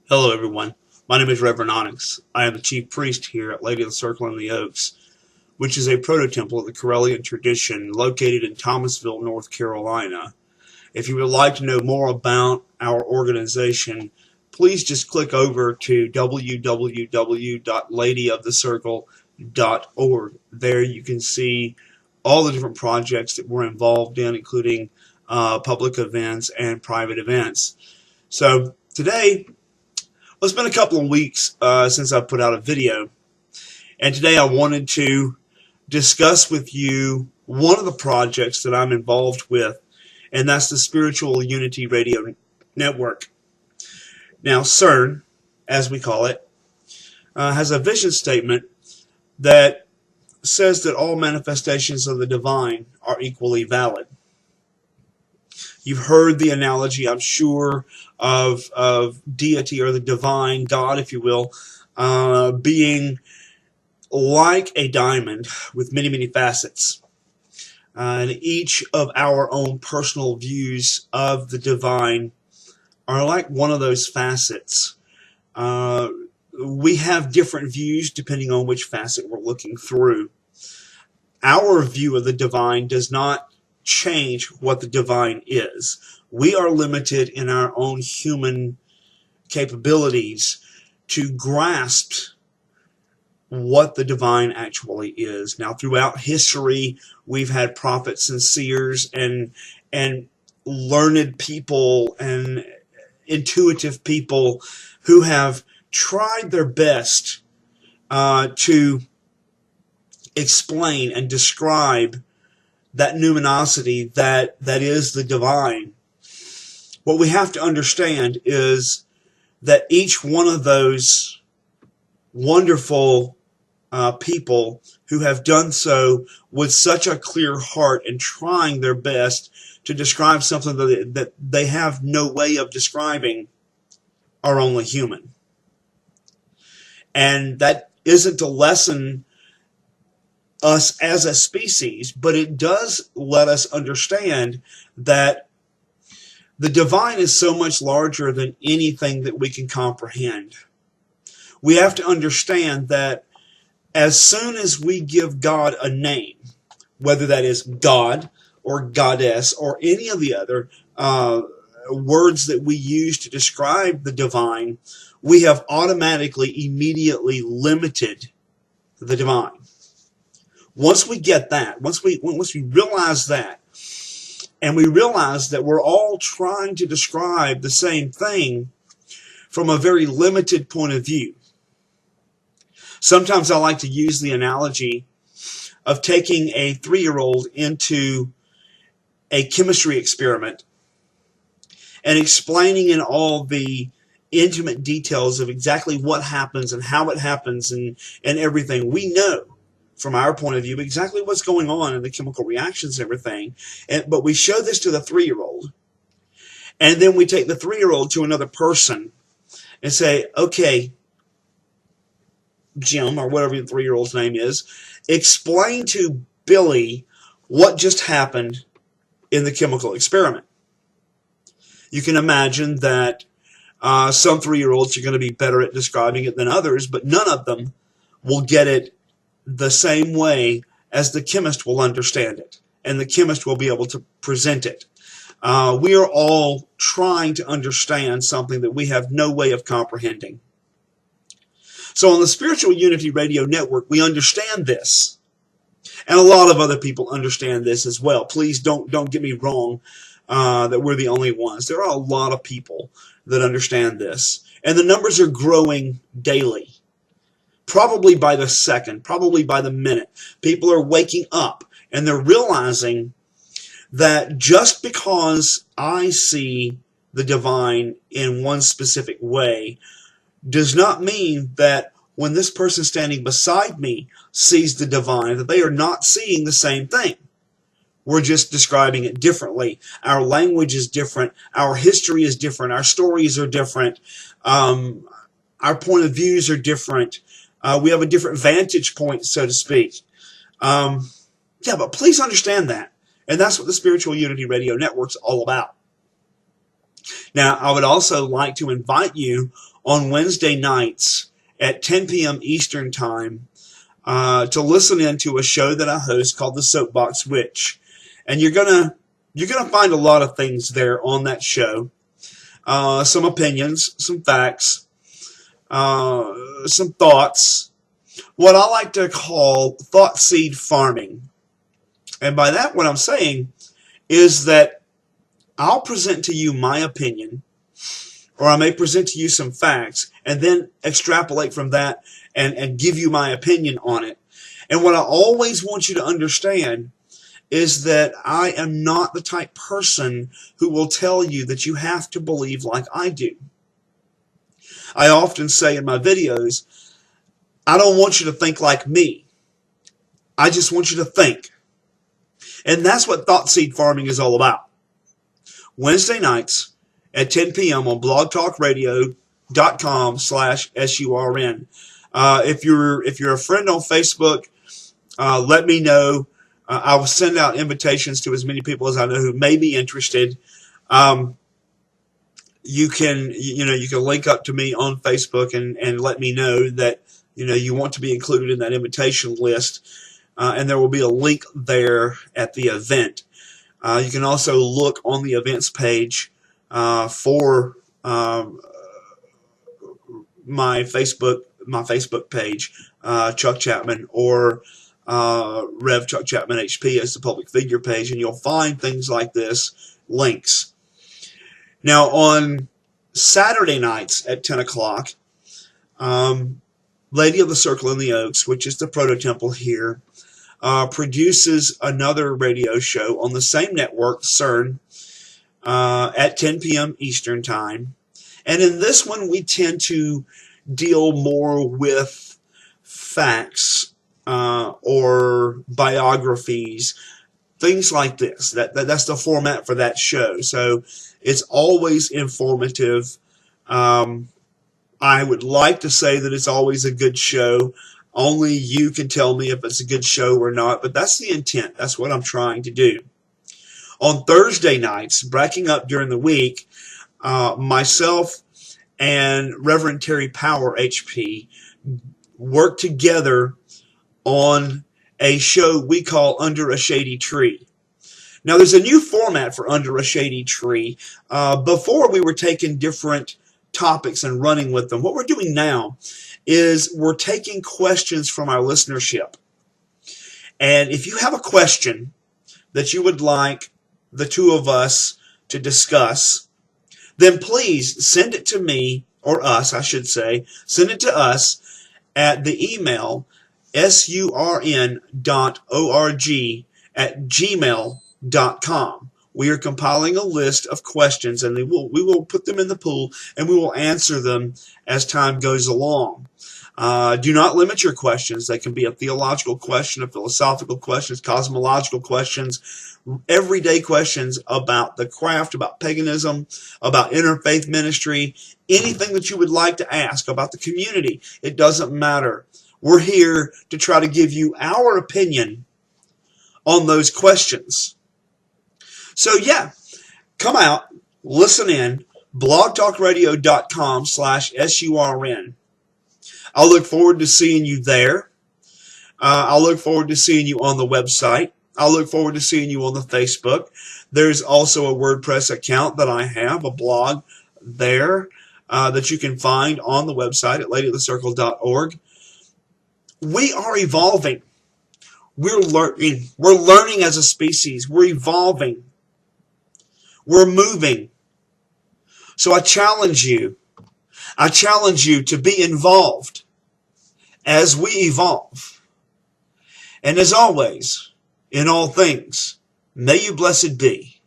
Hello, everyone. My name is Reverend Onyx. I am the chief priest here at Lady of the Circle in the Oaks, which is a proto-temple of the Corellian tradition located in Thomasville, North Carolina. If you would like to know more about our organization, please just click over to www.ladyofthecircle.org. There you can see all the different projects that we're involved in, including public events and private events. So today, it's been a couple of weeks since I put out a video, and today I wanted to discuss with you one of the projects that I'm involved with, and that's the Spiritual Unity Radio Network. Now, SURN, as we call it, has a vision statement that says that all manifestations of the divine are equally valid. You've heard the analogy, I'm sure, of deity, or the divine, God, if you will, being like a diamond with many, many facets. And each of our own personal views of the divine are like one of those facets. We have different views depending on which facet we're looking through. Our view of the divine does not change what the divine is. We are limited in our own human capabilities to grasp what the divine actually is. Now, throughout history, we've had prophets and seers and learned people and intuitive people who have tried their best to explain and describe that numinosity that is the divine. What we have to understand is that each one of those wonderful people who have done so with such a clear heart and trying their best to describe something that they have no way of describing are only human. And that isn't a lesson us as a species, but it does let us understand that the divine is so much larger than anything that we can comprehend. We have to understand that as soon as we give God a name, whether that is God or goddess or any of the other words that we use to describe the divine, we have automatically, immediately limited the divine. Once we get that, once we realize that, and we realize that we're all trying to describe the same thing from a very limited point of view. Sometimes I like to use the analogy of taking a 3-year-old into a chemistry experiment and explaining in all the intimate details of exactly what happens and how it happens and everything. We know from our point of view exactly what's going on in the chemical reactions and everything, but we show this to the 3-year-old, and then we take the 3-year-old to another person and say, okay, Jim, or whatever the 3-year-old's name is, explain to Billy what just happened in the chemical experiment. You can imagine that some 3-year-olds are going to be better at describing it than others, but none of them will get it the same way as the chemist will understand it, and the chemist will be able to present it. We are all trying to understand something that we have no way of comprehending. So on the Spiritual Unity Radio Network, we understand this, and a lot of other people understand this as well. Please don't get me wrong that we're the only ones. There are a lot of people that understand this, and the numbers are growing daily. Probably by the second, probably by the minute. People are waking up and they're realizing that just because I see the divine in one specific way does not mean that when this person standing beside me sees the divine, that they are not seeing the same thing. We're just describing it differently. Our language is different. Our history is different. Our stories are different. Our point of views are different. We have a different vantage point, so to speak. Yeah, but please understand that. And that's what the Spiritual Unity Radio Network's all about. Now, I would also like to invite you on Wednesday nights at 10 p.m. Eastern Time to listen in to a show that I host called The Soapbox Witch. And you're gonna find a lot of things there on that show. Some opinions, some facts, some thoughts. What I like to call thought seed farming. And by that, what I'm saying is that I'll present to you my opinion, or I may present to you some facts, and then extrapolate from that and give you my opinion on it. And what I always want you to understand is that I am not the type person who will tell you that you have to believe like I do. I often say in my videos, I don't want you to think like me. I just want you to think. And that's what thought seed farming is all about. Wednesday nights at 10 p.m. on blogtalkradio.com/SURN. If you're a friend on Facebook, let me know. I will send out invitations to as many people as I know who may be interested. You can link up to me on Facebook and let me know that you want to be included in that invitation list, and there will be a link there at the event. You can also look on the events page for my Facebook page, Chuck Chapman, or Rev Chuck Chapman HP as the public figure page, and you'll find things like this, links. Now on Saturday nights at 10 o'clock, Lady of the Circle in the Oaks, which is the proto-temple here, produces another radio show on the same network, SURN, at 10 p.m. Eastern Time. And in this one, we tend to deal more with facts or biographies, things like this. That's the format for that show. So it's always informative. I would like to say that it's always a good show. Only you can tell me if it's a good show or not, but that's the intent. That's what I'm trying to do. On Thursday nights, breaking up during the week, myself and Reverend Terry Power, HP, work together on a show we call Under a Shady Tree. Now, there's a new format for Under a Shady Tree. Before, we were taking different topics and running with them. What we're doing now is we're taking questions from our listenership. And if you have a question that you would like the two of us to discuss, then please send it to me, or us, I should say. Send it to us at the email surn.org@gmail.com. We are compiling a list of questions, and we will put them in the pool, and we will answer them as time goes along. Do not limit your questions. They can be a theological question, a philosophical question, cosmological questions, everyday questions about the craft, about paganism, about interfaith ministry, anything that you would like to ask about the community. It doesn't matter. We're here to try to give you our opinion on those questions. So yeah, come out, listen in, blogtalkradio.com/SURN. I'll look forward to seeing you there. I'll look forward to seeing you on the website. I'll look forward to seeing you on the Facebook. There's also a WordPress account that I have, a blog there that you can find on the website at ladyofthecircle.org. We are evolving. We're learning. We're learning as a species. We're evolving. We're moving. So I challenge you. I challenge you to be involved as we evolve. And as always, in all things, may you blessed be.